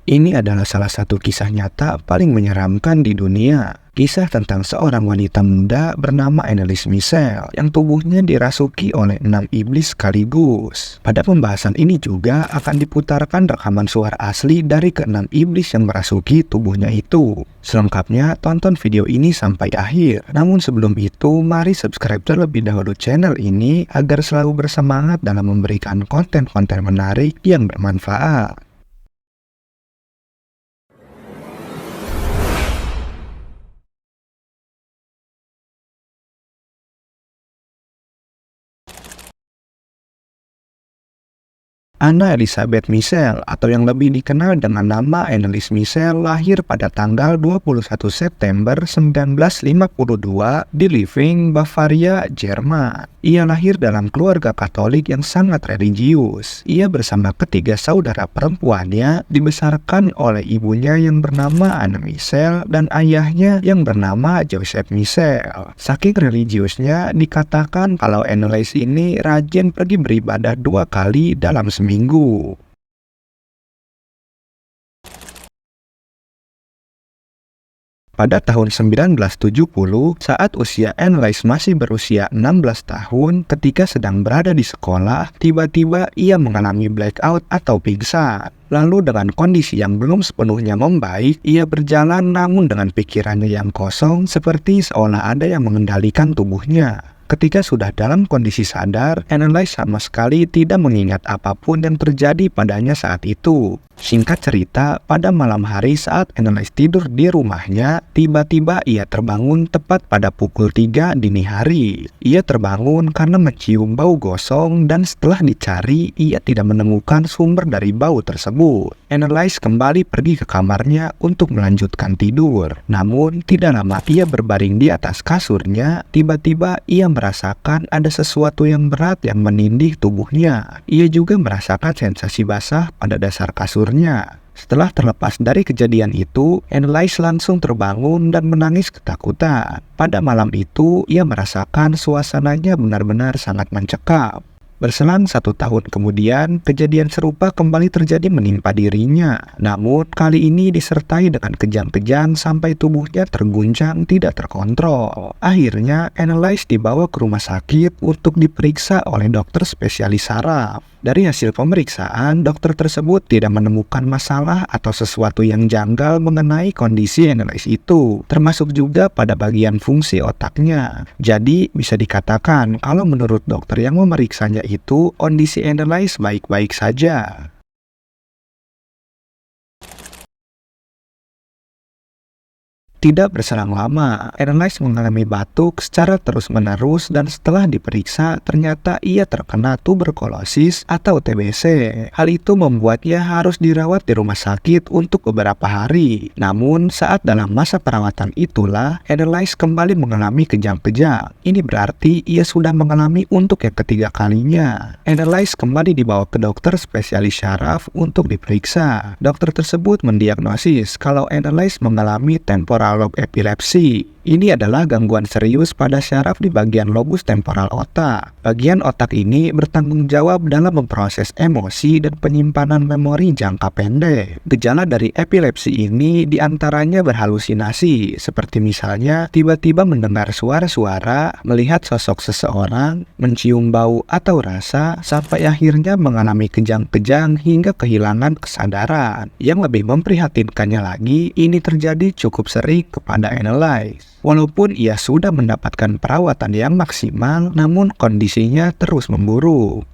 Ini adalah salah satu kisah nyata paling menyeramkan di dunia. Kisah tentang seorang wanita muda bernama Anneliese Michel yang tubuhnya dirasuki oleh 6 iblis sekaligus. Pada pembahasan ini juga akan diputarkan rekaman suara asli dari ke-6 iblis yang merasuki tubuhnya itu. Selengkapnya tonton video ini sampai akhir. Namun sebelum itu, mari subscribe terlebih dahulu channel ini agar selalu bersemangat dalam memberikan konten-konten menarik yang bermanfaat. Anna Elizabeth Michel atau yang lebih dikenal dengan nama Anneliese Michel lahir pada tanggal 21 September 1952 di Living, Bavaria, Jerman. Ia lahir dalam keluarga Katolik yang sangat religius. Ia bersama ketiga saudara perempuannya dibesarkan oleh ibunya yang bernama Anna Michel dan ayahnya yang bernama Joseph Michel. Saking religiusnya, dikatakan kalau Anneliese ini rajin pergi beribadah 2 kali dalam seminggu. Pada tahun 1970, saat usia Anneliese masih berusia 16 tahun, ketika sedang berada di sekolah, tiba-tiba ia mengalami blackout atau pingsan. Lalu dengan kondisi yang belum sepenuhnya membaik, ia berjalan namun dengan pikirannya yang kosong seperti seolah ada yang mengendalikan tubuhnya. Ketika sudah dalam kondisi sadar, Anneliese sama sekali tidak mengingat apapun yang terjadi padanya saat itu. Singkat cerita, pada malam hari saat Anneliese tidur di rumahnya, tiba-tiba ia terbangun tepat pada pukul 3 dini hari. Ia terbangun karena mencium bau gosong dan setelah dicari, ia tidak menemukan sumber dari bau tersebut. Anneliese kembali pergi ke kamarnya untuk melanjutkan tidur. Namun, tidak lama ia berbaring di atas kasurnya, tiba-tiba ia merasakan ada sesuatu yang berat yang menindih tubuhnya. Ia juga merasakan sensasi basah pada dasar kasur. Setelah terlepas dari kejadian itu, Anneliese langsung terbangun dan menangis ketakutan. Pada malam itu, ia merasakan suasananya benar-benar sangat mencekam. Berselang 1 tahun kemudian, kejadian serupa kembali terjadi menimpa dirinya. Namun, kali ini disertai dengan kejang-kejang sampai tubuhnya terguncang tidak terkontrol. Akhirnya, Anneliese dibawa ke rumah sakit untuk diperiksa oleh dokter spesialis saraf. Dari hasil pemeriksaan, dokter tersebut tidak menemukan masalah atau sesuatu yang janggal mengenai kondisi Anneliese itu, termasuk juga pada bagian fungsi otaknya. Jadi, bisa dikatakan kalau menurut dokter yang memeriksanya itu, kondisi Anneliese baik-baik saja. Tidak berselang lama, Anneliese mengalami batuk secara terus-menerus dan setelah diperiksa, ternyata ia terkena tuberkulosis atau TBC. Hal itu membuatnya harus dirawat di rumah sakit untuk beberapa hari. Namun, saat dalam masa perawatan itulah, Anneliese kembali mengalami kejang-kejang. Ini berarti ia sudah mengalami untuk yang ketiga kalinya. Anneliese kembali dibawa ke dokter spesialis syaraf untuk diperiksa. Dokter tersebut mendiagnosis kalau Anneliese mengalami temporal lobe epilepsi. Ini adalah gangguan serius pada syaraf di bagian lobus temporal otak. Bagian otak ini bertanggung jawab dalam memproses emosi dan penyimpanan memori jangka pendek. Gejala dari epilepsi ini diantaranya berhalusinasi, seperti misalnya tiba-tiba mendengar suara-suara, melihat sosok seseorang, mencium bau atau rasa, sampai akhirnya mengalami kejang-kejang hingga kehilangan kesadaran. Yang lebih memprihatinkannya lagi, ini terjadi cukup sering kepada Anneliese. Walaupun ia sudah mendapatkan perawatan yang maksimal, namun kondisinya terus memburuk.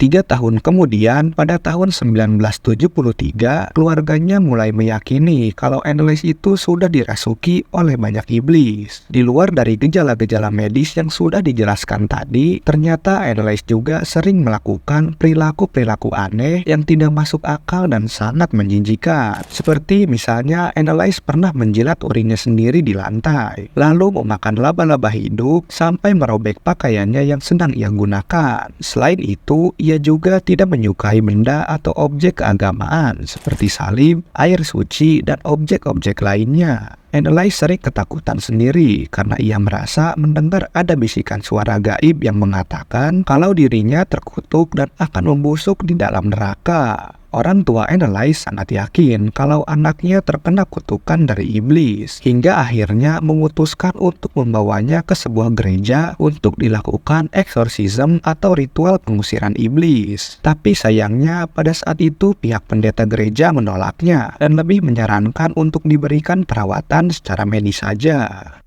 3 tahun kemudian, pada tahun 1973, keluarganya mulai meyakini kalau Anneliese itu sudah dirasuki oleh banyak iblis. Di luar dari gejala-gejala medis yang sudah dijelaskan tadi, ternyata Anneliese juga sering melakukan perilaku-perilaku aneh yang tidak masuk akal dan sangat menjijikkan. Seperti misalnya Anneliese pernah menjilat urinnya sendiri di lantai, lalu memakan laba-laba hidup sampai merobek pakaiannya yang sedang ia gunakan. Selain itu, ia Ia juga tidak menyukai benda atau objek keagamaan seperti salib, air suci, dan objek-objek lainnya. Annelies sering ketakutan sendiri karena ia merasa mendengar ada bisikan suara gaib yang mengatakan kalau dirinya terkutuk dan akan membusuk di dalam neraka. Orang tua Annelies sangat yakin kalau anaknya terkena kutukan dari iblis, hingga akhirnya memutuskan untuk membawanya ke sebuah gereja untuk dilakukan eksorsisme atau ritual pengusiran iblis. Tapi sayangnya pada saat itu pihak pendeta gereja menolaknya dan lebih menyarankan untuk diberikan perawatan secara medis saja.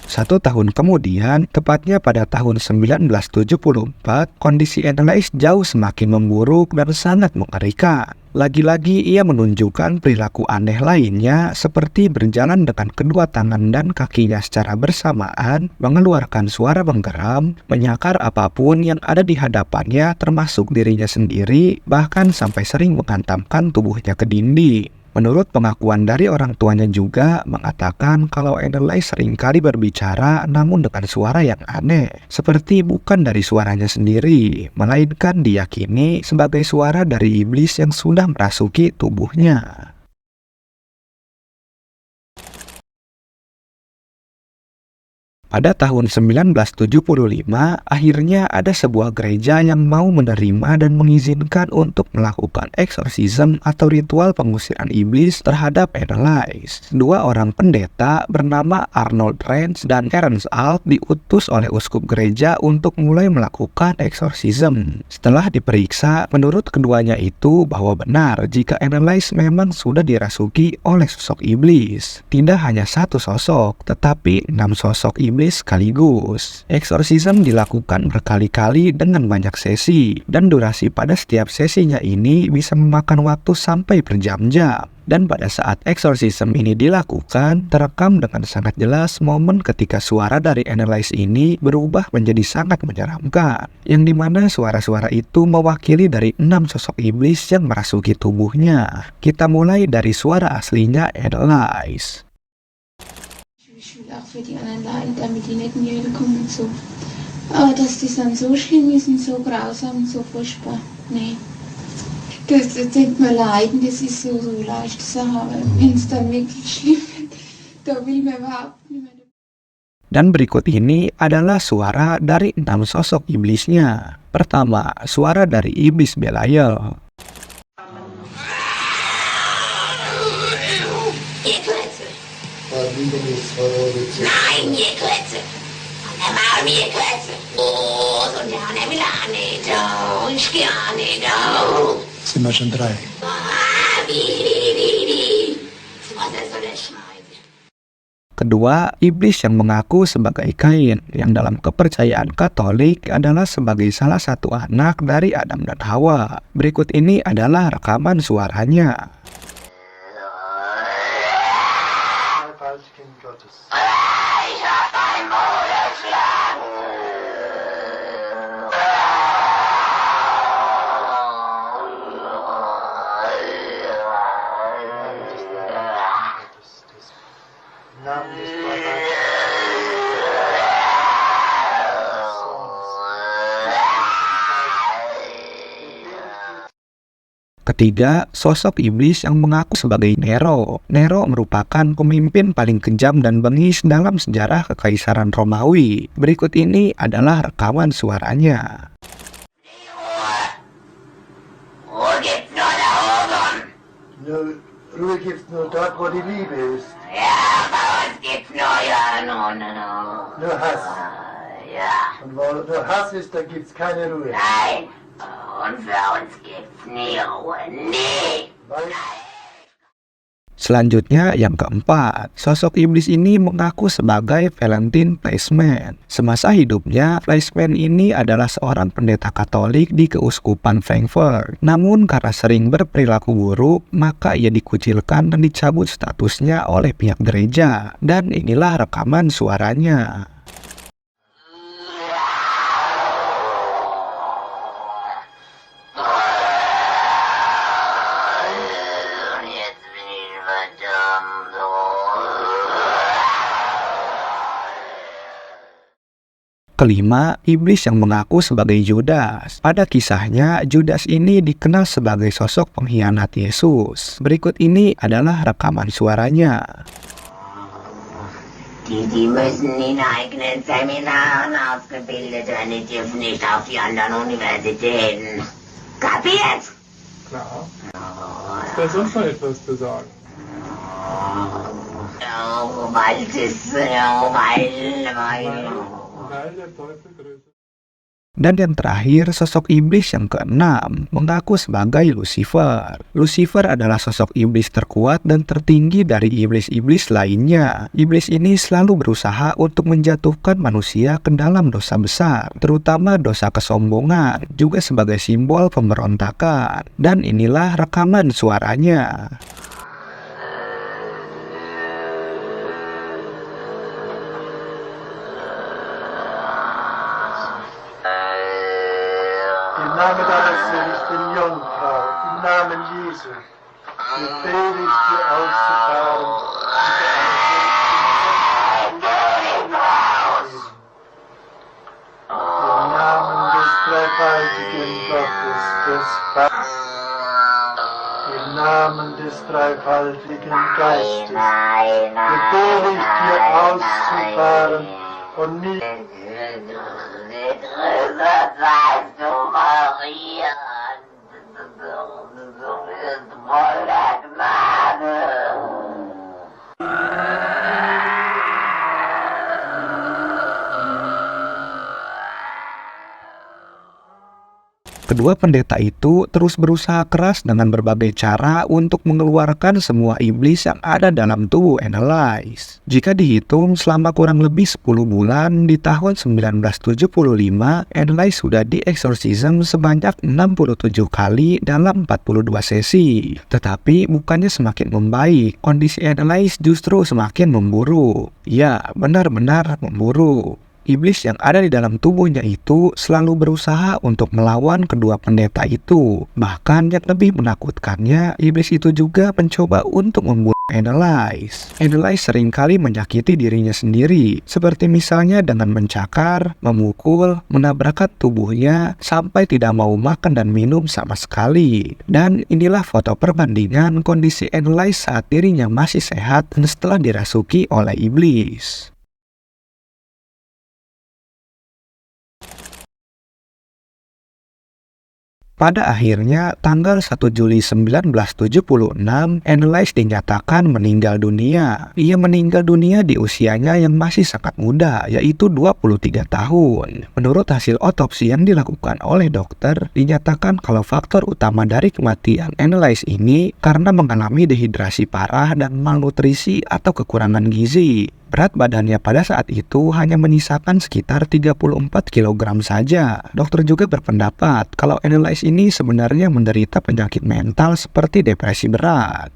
1 tahun kemudian, tepatnya pada tahun 1974, kondisi Annelies jauh semakin memburuk dan sangat mengerikan. Lagi-lagi ia menunjukkan perilaku aneh lainnya seperti berjalan dengan kedua tangan dan kakinya secara bersamaan, mengeluarkan suara menggeram, menyakar apapun yang ada di hadapannya termasuk dirinya sendiri, bahkan sampai sering menghantamkan tubuhnya ke dinding. Menurut pengakuan dari orang tuanya juga mengatakan kalau Annelies seringkali berbicara namun dengan suara yang aneh, seperti bukan dari suaranya sendiri, melainkan diyakini sebagai suara dari iblis yang sudah merasuki tubuhnya. Pada tahun 1975, akhirnya ada sebuah gereja yang mau menerima dan mengizinkan untuk melakukan eksorsisme atau ritual pengusiran iblis terhadap Annelies. Dua orang pendeta bernama Arnold Renz dan Ernst Alt diutus oleh uskup gereja untuk mulai melakukan eksorsisme. Setelah diperiksa, menurut keduanya itu bahwa benar jika Annelies memang sudah dirasuki oleh sosok iblis. Tidak hanya satu sosok, tetapi 6 sosok iblis sekaligus. Eksorsisme dilakukan berkali-kali dengan banyak sesi, dan durasi pada setiap sesinya ini bisa memakan waktu sampai berjam-jam. Dan pada saat eksorsisme ini dilakukan, terekam dengan sangat jelas momen ketika suara dari Annelies ini berubah menjadi sangat menyeramkan, yang dimana suara-suara itu mewakili dari 6 sosok iblis yang merasuki tubuhnya. Kita mulai dari suara aslinya Annelies. Ich will auch für die anderen Leute, damit die nicht in die Hölle kommen und so. Aber dass das dann so schlimm ist und so grausam und so furchtbar, nee. Das denkt man leiden, das ist so leichte Sache, aber wenn es dann wirklich schlimm wird, da will man überhaupt nicht mehr. Dan berikut ini adalah suara dari 6 sosok iblisnya. Pertama, suara dari iblis Belial. Nein, ihr Klötze! Und der Maul, ihr Klötze! Oh, so der will auch nicht, oh, ich geh auch nicht, oh. Sind wir schon 3? Wie. Was ist so der Scheiße? Kedua, iblis yang mengaku sebagai Kain, yang dalam kepercayaan Katolik adalah sebagai salah satu anak dari Adam dan Hawa. Berikut ini adalah rekaman suaranya. Ich hab dein Maul erschlagen! Ketiga, sosok iblis yang mengaku sebagai Nero. Nero merupakan pemimpin paling kejam dan bengis dalam sejarah Kekaisaran Romawi. Berikut ini adalah rekaman suaranya. Ruhe gibt's nur da oben! Ruhe gibt's nur dort, wo die Liebe ist. Ja, bei uns gibt's nur ja, no. Nur Hass. Ja, Und wo nur Hass ist, da gibt's keine Ruhe. nein. Und für uns gibt's nie Ruhe, nie! Weil Selanjutnya yang keempat, sosok iblis ini mengaku sebagai Valentine Fleischmann. Semasa hidupnya, Fleischmann ini adalah seorang pendeta Katolik di Keuskupan Frankfurt. Namun karena sering berperilaku buruk, maka ia dikucilkan dan dicabut statusnya oleh pihak gereja. Dan inilah rekaman suaranya. Jetzt bin ich verdammt. Kelima, iblis yang mengaku sebagai Judas. Pada kisahnya, Judas ini dikenal sebagai sosok pengkhianat Yesus. Berikut ini adalah rekaman suaranya. Die müssen in eigenen Seminaren ausgebildet werden, die dürfen nicht auf die anderen Universitäten. Kapiert? Klar. Ist da sonst noch etwas zu sagen? Weil Weil der Teufel größer. Dan yang terakhir, sosok iblis yang keenam mengaku sebagai Lucifer. Lucifer adalah sosok iblis terkuat dan tertinggi dari iblis-iblis lainnya. Iblis ini selalu berusaha untuk menjatuhkan manusia ke dalam dosa besar, terutama dosa kesombongan, juga sebagai simbol pemberontakan. Dan inilah rekaman suaranya. Im Namen deines seligen Jungfrau, im Namen Jesu, befehle ich dir auszufahren. Im Namen des dreifaltigen Gottes, des Vaters, im Namen des dreifaltigen Geistes, befehle ich dir auszufahren und nicht Kedua pendeta itu terus berusaha keras dengan berbagai cara untuk mengeluarkan semua iblis yang ada dalam tubuh Anneliese. Jika dihitung selama kurang lebih 10 bulan, di tahun 1975, Anneliese sudah dieksorsisme sebanyak 67 kali dalam 42 sesi. Tetapi bukannya semakin membaik, kondisi Anneliese justru semakin memburuk. Ya, benar-benar memburuk. Iblis yang ada di dalam tubuhnya itu selalu berusaha untuk melawan kedua pendeta itu. Bahkan yang lebih menakutkannya, iblis itu juga mencoba untuk membunuh Anneliese. Anneliese seringkali menyakiti dirinya sendiri, seperti misalnya dengan mencakar, memukul, menabrakkan tubuhnya, sampai tidak mau makan dan minum sama sekali. Dan inilah foto perbandingan kondisi Anneliese saat dirinya masih sehat dan setelah dirasuki oleh iblis. Pada akhirnya, tanggal 1 Juli 1976, Anneliese dinyatakan meninggal dunia. Ia meninggal dunia di usianya yang masih sangat muda, yaitu 23 tahun. Menurut hasil otopsi yang dilakukan oleh dokter, dinyatakan kalau faktor utama dari kematian Anneliese ini karena mengalami dehidrasi parah dan malnutrisi atau kekurangan gizi. Berat badannya pada saat itu hanya menyisakan sekitar 34 kg saja. Dokter juga berpendapat kalau Anneliese ini sebenarnya menderita penyakit mental seperti depresi berat.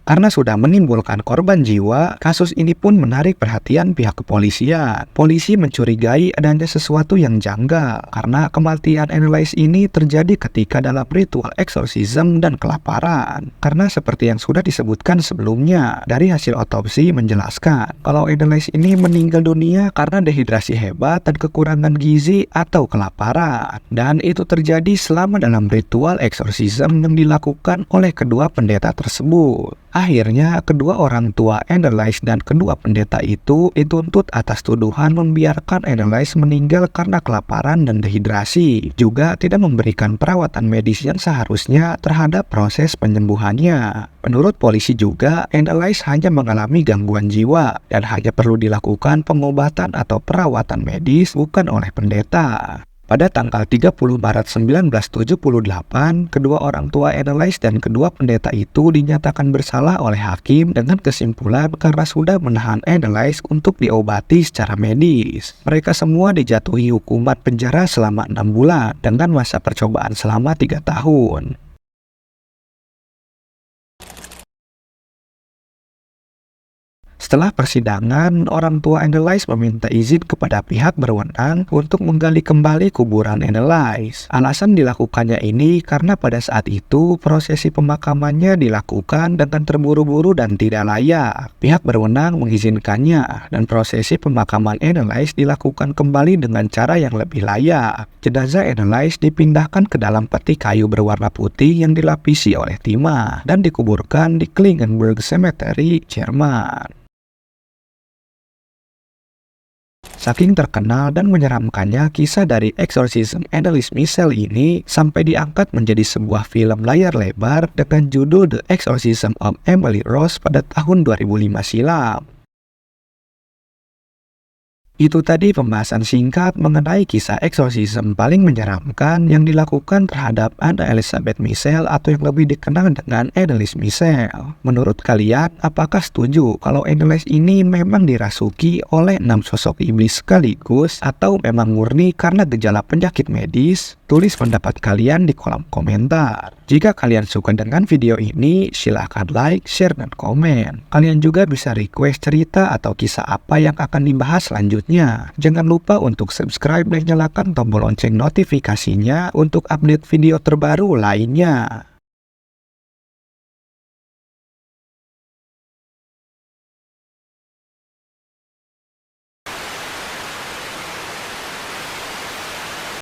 Karena sudah menimbulkan korban jiwa, kasus ini pun menarik perhatian pihak kepolisian. Polisi mencurigai adanya sesuatu yang janggal karena kematian Anneliese ini terjadi ketika dalam ritual eksorsisme dan kelaparan. Karena seperti yang sudah disebutkan sebelumnya, dari hasil otopsi menjelaskan kalau Anneliese ini meninggal dunia karena dehidrasi hebat dan kekurangan gizi atau kelaparan. Dan itu terjadi selama dalam ritual eksorsisme yang dilakukan oleh kedua pendeta tersebut. Akhirnya, kedua orang tua Anneliese dan kedua pendeta itu dituntut atas tuduhan membiarkan Anneliese meninggal karena kelaparan dan dehidrasi, juga tidak memberikan perawatan medis yang seharusnya terhadap proses penyembuhannya. Menurut polisi juga, Anneliese hanya mengalami gangguan jiwa dan hanya perlu dilakukan pengobatan atau perawatan medis bukan oleh pendeta. Pada tanggal 30 Maret 1978, kedua orang tua Anneliese dan kedua pendeta itu dinyatakan bersalah oleh hakim dengan kesimpulan karena sudah menahan Anneliese untuk diobati secara medis. Mereka semua dijatuhi hukuman penjara selama 6 bulan dengan masa percobaan selama 3 tahun. Setelah persidangan, orang tua Anneliese meminta izin kepada pihak berwenang untuk menggali kembali kuburan Anneliese. Alasan dilakukannya ini karena pada saat itu prosesi pemakamannya dilakukan dengan terburu-buru dan tidak layak. Pihak berwenang mengizinkannya dan prosesi pemakaman Anneliese dilakukan kembali dengan cara yang lebih layak. Jenazah Anneliese dipindahkan ke dalam peti kayu berwarna putih yang dilapisi oleh timah dan dikuburkan di Klingenberg Cemetery, Jerman. Saking terkenal dan menyeramkannya kisah dari Exorcism Anneliese Michel ini sampai diangkat menjadi sebuah film layar lebar dengan judul The Exorcism of Emily Rose pada tahun 2005 silam. Itu tadi pembahasan singkat mengenai kisah eksorsisme paling menyeramkan yang dilakukan terhadap Anna Elizabeth Michel atau yang lebih dikenal dengan Anneliese Michel. Menurut kalian, apakah setuju kalau Anneliese ini memang dirasuki oleh 6 sosok iblis sekaligus atau memang murni karena gejala penyakit medis? Tulis pendapat kalian di kolom komentar. Jika kalian suka dengan video ini, silahkan like, share, dan komen. Kalian juga bisa request cerita atau kisah apa yang akan dibahas selanjutnya. Jangan lupa untuk subscribe dan nyalakan tombol lonceng notifikasinya untuk update video terbaru lainnya.